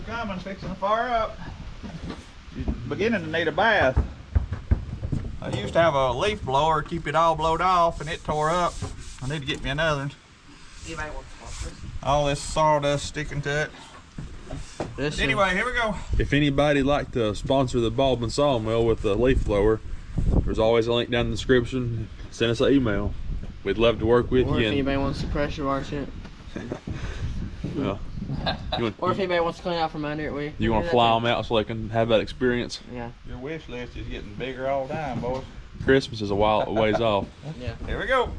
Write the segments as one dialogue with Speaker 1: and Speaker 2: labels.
Speaker 1: coming, fixing to fire up. She's beginning to need a bath. I used to have a leaf blower, keep it all blowed off, and it tore up. I need to get me another one. All this sawdust sticking to it. Anyway, here we go.
Speaker 2: If anybody'd like to sponsor the Baldwin Sawmill with a leaf blower, there's always a link down in the description. Send us an email. We'd love to work with you.
Speaker 3: Or if anybody wants to pressure wash it.
Speaker 2: Yeah.
Speaker 3: Or if anybody wants to clean out from under it,
Speaker 2: you want to fly them out so they can have that experience?
Speaker 3: Yeah.
Speaker 1: Your wish list is getting bigger all the time, boys.
Speaker 2: Christmas is a ways off.
Speaker 3: Yeah.
Speaker 1: Here we go.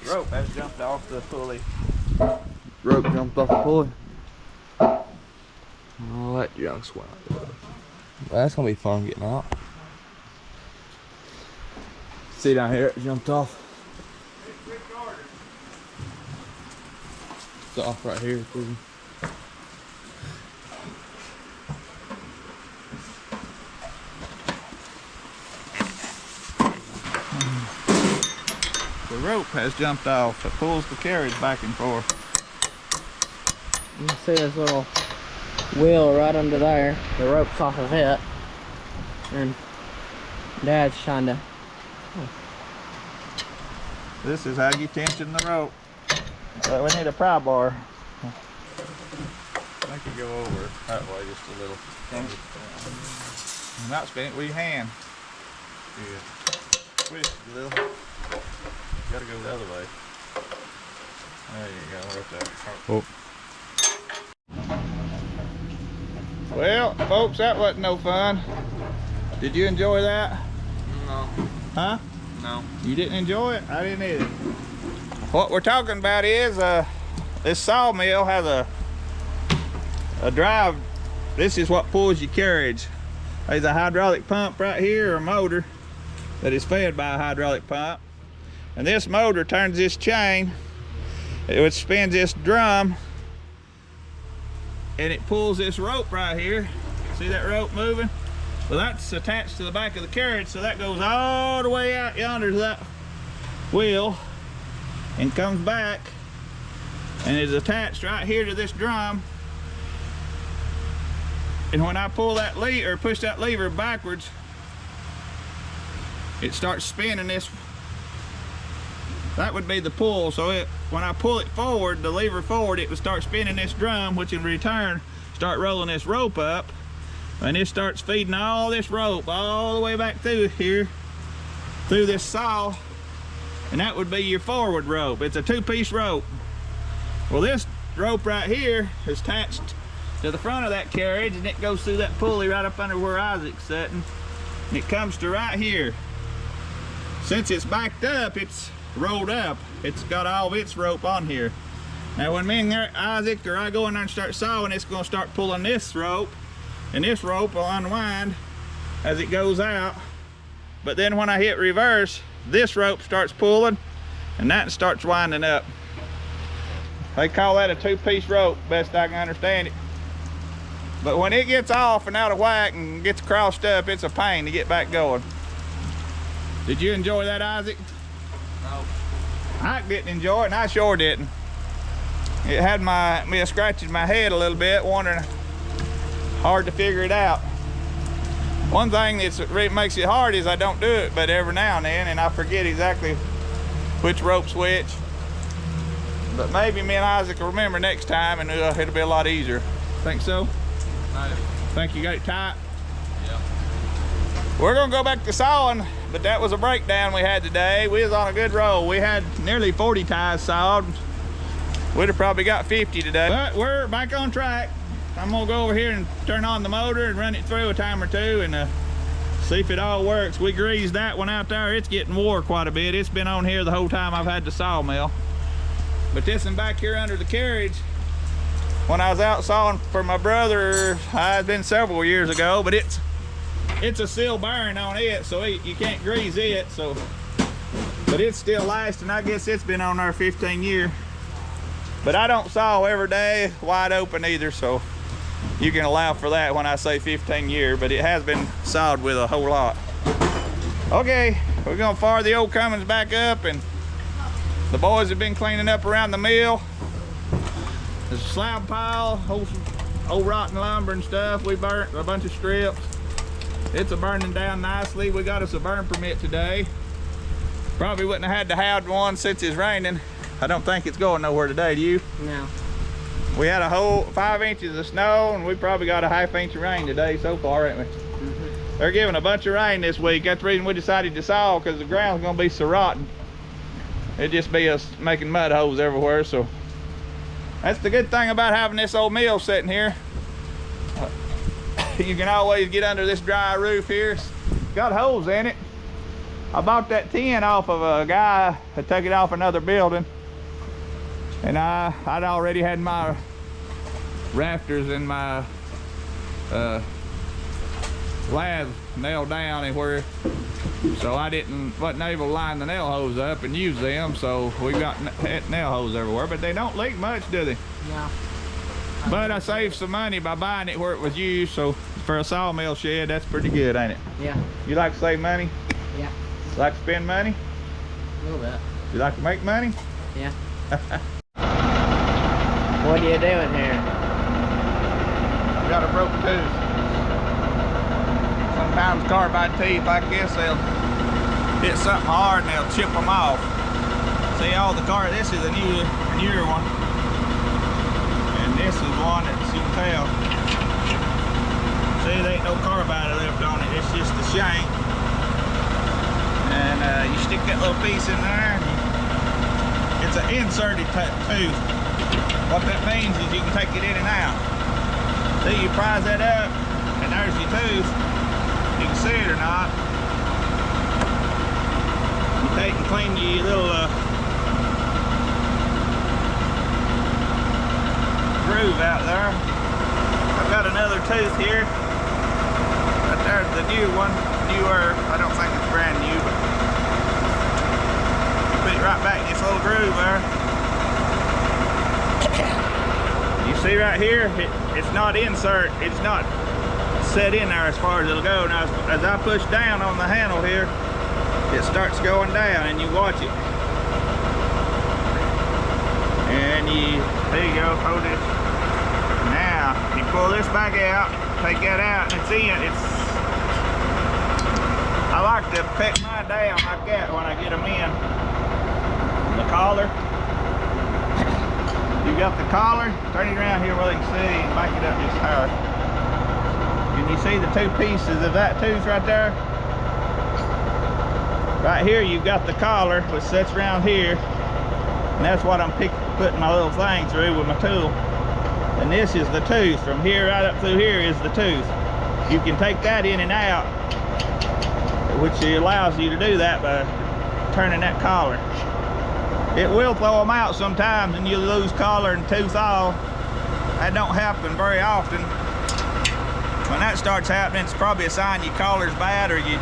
Speaker 1: Rope has jumped off the pulley.
Speaker 2: Rope jumped off the pulley. All that junk swell.
Speaker 4: That's gonna be fun getting out.
Speaker 2: See down here, it jumped off. It's off right here too.
Speaker 1: The rope has jumped off. It pulls the carriage back and forth.
Speaker 3: You can see this little wheel right under there. The rope's off of it. And Dad's trying to...
Speaker 1: This is how you tension the rope. So we need a pry bar.
Speaker 2: I think you go over that way just a little.
Speaker 1: And not spin it with your hand.
Speaker 2: Yeah.
Speaker 1: Twist it a little.
Speaker 2: You gotta go the other way. There you go, right there.
Speaker 1: Oh. Well, folks, that wasn't no fun. Did you enjoy that?
Speaker 2: No.
Speaker 1: Huh?
Speaker 2: No.
Speaker 1: You didn't enjoy it? I didn't either. What we're talking about is this sawmill has a drive. This is what pulls your carriage. There's a hydraulic pump right here, or a motor that is fed by a hydraulic pump. And this motor turns this chain, which spins this drum, and it pulls this rope right here. See that rope moving? Well, that's attached to the back of the carriage, so that goes all the way out yonder to that wheel and comes back and is attached right here to this drum. And when I pull that lever, or push that lever backwards, it starts spinning this. That would be the pull. So when I pull it forward, the lever forward, it would start spinning this drum, which in return start rolling this rope up, and it starts feeding all this rope all the way back through here, through this saw, and that would be your forward rope. It's a two-piece rope. Well, this rope right here is attached to the front of that carriage, and it goes through that pulley right up under where Isaac's sitting, and it comes to right here. Since it's backed up, it's rolled up. It's got all of its rope on here. Now when me and Isaac or I go in there and start sawing, it's going to start pulling this rope, and this rope will unwind as it goes out. But then when I hit reverse, this rope starts pulling and that starts winding up. They call that a two-piece rope, best I can understand it. But when it gets off and out of whack and gets crossed up, it's a pain to get back going. Did you enjoy that, Isaac?
Speaker 2: No.
Speaker 1: I didn't enjoy it, and I sure didn't. It had me scratching my head a little bit, wondering, hard to figure it out. One thing that really makes it hard is I don't do it but every now and then, and I forget exactly which rope's which. But maybe me and Isaac will remember next time, and it'll be a lot easier. Think so?
Speaker 2: No.
Speaker 1: Think you got it tight?
Speaker 2: Yeah.
Speaker 1: We're gonna go back to sawing, but that was a breakdown we had today. We was on a good roll. We had nearly 40 ties sawed. We'd have probably got 50 today. But we're back on track. I'm gonna go over here and turn on the motor and run it through a time or two and see if it all works. We greased that one out there. It's getting wore quite a bit. It's been on here the whole time I've had the sawmill. But this one back here under the carriage, when I was out sawing for my brother, it's been several years ago, but it's a seal bearing on it, so you can't grease it. So, but it's still lasting. I guess it's been on there 15 years. But I don't saw every day wide open either, so you can allow for that when I say 15 years, but it has been sawed with a whole lot. Okay, we're gonna fire the old Cummins back up, and the boys have been cleaning up around the mill. There's a slab pile, old rotten lumber and stuff. We burnt a bunch of strips. It's a burning down nicely. We got us a burn permit today. Probably wouldn't have had to have one since it's raining. I don't think it's going nowhere today, do you?
Speaker 3: No.
Speaker 1: We had a whole 5 inches of snow, and we probably got a ½ inch of rain today so far, ain't we?
Speaker 3: Mm-hmm.
Speaker 1: They're giving a bunch of rain this week. That's the reason we decided to saw, because the ground's gonna be so rotten. It'd just be us making mud holes everywhere. So that's the good thing about having this old mill sitting here. You can always get under this dry roof here. It's got holes in it. I bought that tin off of a guy that took it off another building. And I'd already had my rafters and my laths nailed down and where, so I wasn't able to line the nail holes up and use them, so we got nail holes everywhere, but they don't leak much, do they?
Speaker 3: No.
Speaker 1: But I saved some money by buying it where it was used, so for a sawmill shed, that's pretty good, ain't it?
Speaker 3: Yeah.
Speaker 1: You like to save money?
Speaker 3: Yeah.
Speaker 1: Like to spend money?
Speaker 3: A little bit.
Speaker 1: You like to make money?
Speaker 3: Yeah. What are you doing here?
Speaker 1: Got a broke tooth. Sometimes carbide teeth, I guess they'll hit something hard and they'll chip them off. See, all the this is a newer one. And this is one that you can tell. See, there ain't no carbide left on it, it's just the shank. And you stick that little piece in there. It's an inserted tooth. What that means is you can take it in and out. See, you prise that up, and there's your tooth. You can see it or not. You take and clean your little groove out there. I've got another tooth here. Right there's the new one. Newer, I don't think it's brand new, but you put it right back in this little groove there. You see right here, it's not it's not set in there as far as it'll go. Now, as I push down on the handle here, it starts going down, and you watch it. And there you go, hold it. Now, you pull this back out, take that out, and it's in. I like to pet mine down like that when I get them in. The collar. You got the collar, turn it around here where they can see and back it up just higher. Can you see the two pieces of that tooth right there? Right here you've got the collar, which sits around here. And that's what I'm putting my little thing through with my tool. And this is the tooth. From here right up through here is the tooth. You can take that in and out, which allows you to do that by turning that collar. It will throw them out sometimes and you lose collar and tooth off. That don't happen very often. When that starts happening, it's probably a sign your collar's bad or your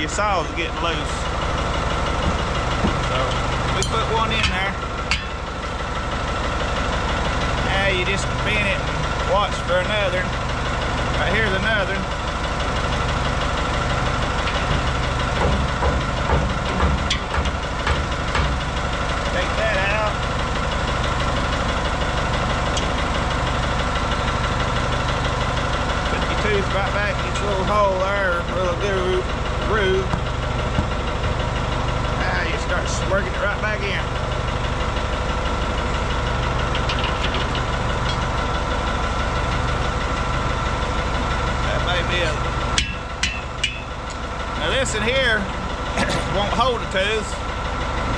Speaker 1: saw's getting loose. So we put one in there. Now you just spin it and watch for another. Right here's another. Right back in its little hole there, little groove. Now you start working it right back in. That may be it. Now this in here won't hold a tooth.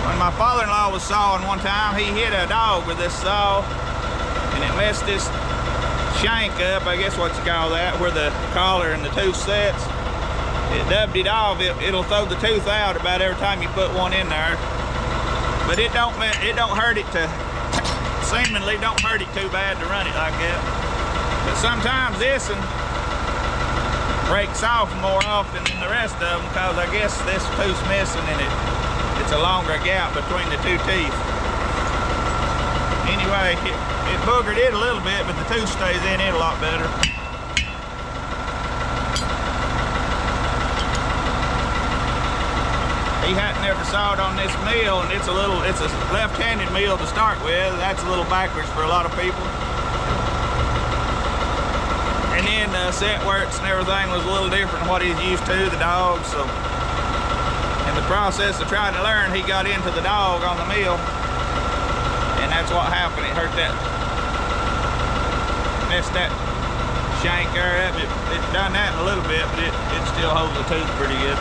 Speaker 1: When my father-in-law was sawing one time, he hit a dog with this saw and it messed this shank up, I guess what you call that, where the collar and the tooth sets. It dubbed it off. It'll throw the tooth out about every time you put one in there. But it don't hurt it to, seemingly don't hurt it too bad to run it like that. But sometimes this one breaks off more often than the rest of them because I guess this tooth's missing and it's a longer gap between the two teeth. Anyway, it boogered it a little bit, but the tooth stays in it a lot better. He hadn't ever sawed on this mill, and it's a left-handed mill to start with. That's a little backwards for a lot of people. And then set works and everything was a little different than what he's used to, the dog. So in the process of trying to learn, he got into the dog on the mill. And that's what happened. It hurt that, messed that shank there up. It done that in a little bit, but it still holds the tooth pretty good.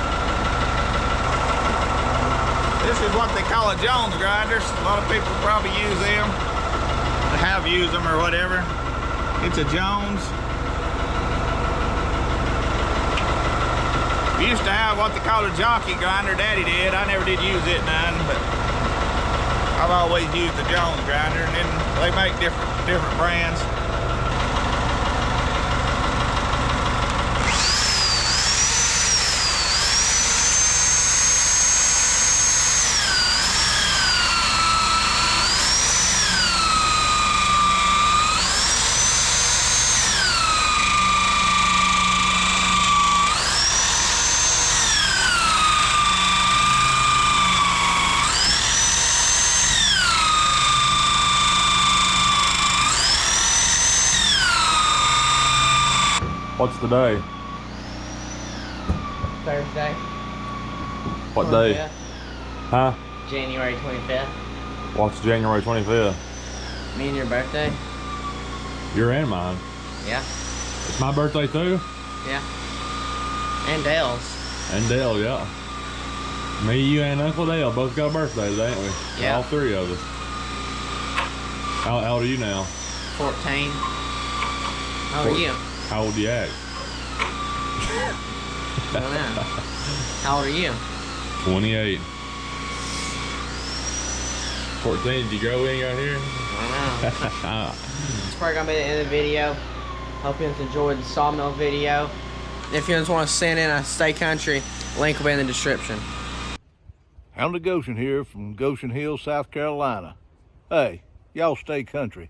Speaker 1: This is what they call a Jones grinders. A lot of people probably use them, or have used them or whatever. It's a Jones. We used to have what they call a jockey grinder. Daddy did. I never did use it none, but I've always used the Jones grinder, and then they make different brands.
Speaker 2: What's the day?
Speaker 3: Thursday.
Speaker 2: What day?
Speaker 3: 25th.
Speaker 2: Huh?
Speaker 3: January 25th.
Speaker 2: What's January 25th?
Speaker 3: Me and your birthday?
Speaker 2: Your and mine.
Speaker 3: Yeah.
Speaker 2: It's my birthday too?
Speaker 3: Yeah. And Dale's.
Speaker 2: And Dale, yeah. Me, you, and Uncle Dale both got birthdays, ain't we?
Speaker 3: Yeah.
Speaker 2: All three of us. How old are you now?
Speaker 3: 14. How are you?
Speaker 2: How old do you act?
Speaker 3: I don't know. How old are you?
Speaker 2: 28. 14, did you grow in out here?
Speaker 3: I don't know. It's probably gonna be the end of the video. Hope you guys enjoyed the sawmill video. If you guys want to send in a stay country, link will be in the description.
Speaker 5: Hound of Goshen here from Goshen Hills, South Carolina. Hey, y'all stay country.